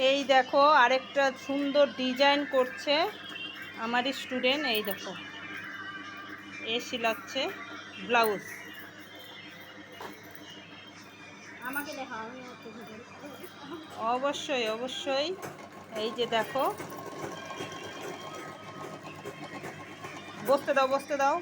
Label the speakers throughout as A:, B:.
A: এই দেখো আরেকটা সুন্দর ডিজাইন করছে আমারই স্টুডেন্ট। এই দেখো এ সিলাচ্ছে ব্লাউজ।
B: আমাকে দেখাও, আমি
A: অবশ্যই অবশ্যই। এই যে দেখো, বসতে দাও বসতে দাও।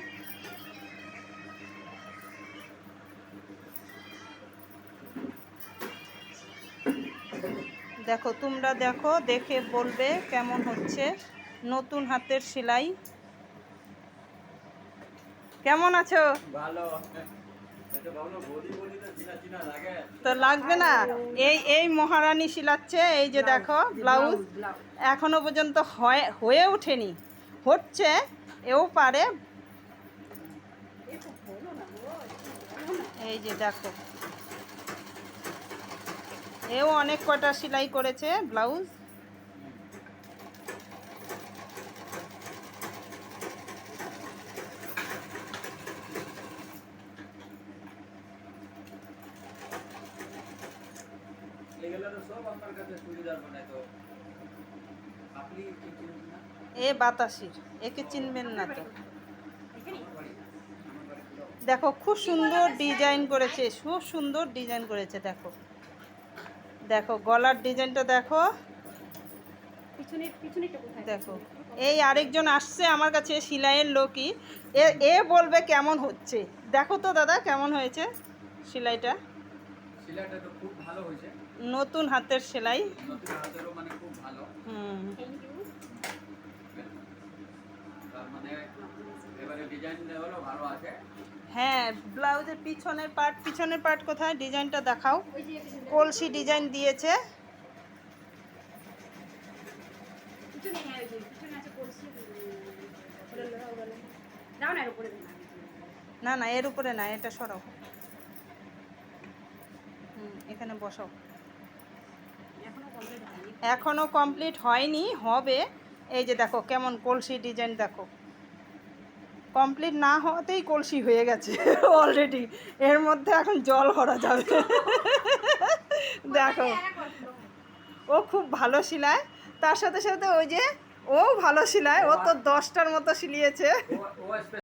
A: দেখো তোমরা দেখো, দেখে বলবে কেমন হচ্ছে নতুন হাতের সেলাই। কেমন আছো?
C: ভালো।
A: তো লাগবে না। এই মহারানী সিলাচ্ছে। এই যে দেখো ব্লাউজ এখনো পর্যন্ত হয়ে ওঠেনি, হচ্ছে, এও পারে। এই যে দেখো এও অনেক কটা সেলাই করেছে ব্লাউজ। এ বাতাসির, একে চিনবেন না তো। দেখো খুব সুন্দর ডিজাইন করেছে, খুব সুন্দর ডিজাইন করেছে। দেখো দেখো গলার ডিজাইনটা দেখো। দেখো এই আরেকজন আসছে আমার কাছে সেলাইয়ের লোকই, এ বলবে কেমন হচ্ছে। দেখো তো দাদা কেমন হয়েছে সেলাইটা।
C: সেলাইটা তো খুব ভালো হয়েছে,
A: নতুন হাতের সেলাই।
C: নতুন হাতেরও মানে খুব ভালো। তার মানে এবারে ডিজাইন হলো ভালো আছে।
A: হ্যাঁ, ব্লাউজের পিছনের পার্ট কোথায় ডিজাইনটা দেখাও। কলসি ডিজাইন দিয়েছে। না না এর উপরে না, এটা সরাও। এখানে বসাও। এখনো কমপ্লিট হয়নি, হবে। এই যে দেখো কেমন কলসি ডিজাইন দেখো। কমপ্লিট না হওয়াতেই কলসি হয়ে গেছে অলরেডি। এর মধ্যে এখন জল ভরা যাবে। দেখো ও খুব ভালো সিলায়, তার সাথে সাথে ওই যে ও ভালো সিলায়, ও তো 10টার মতো সিলিয়েছে।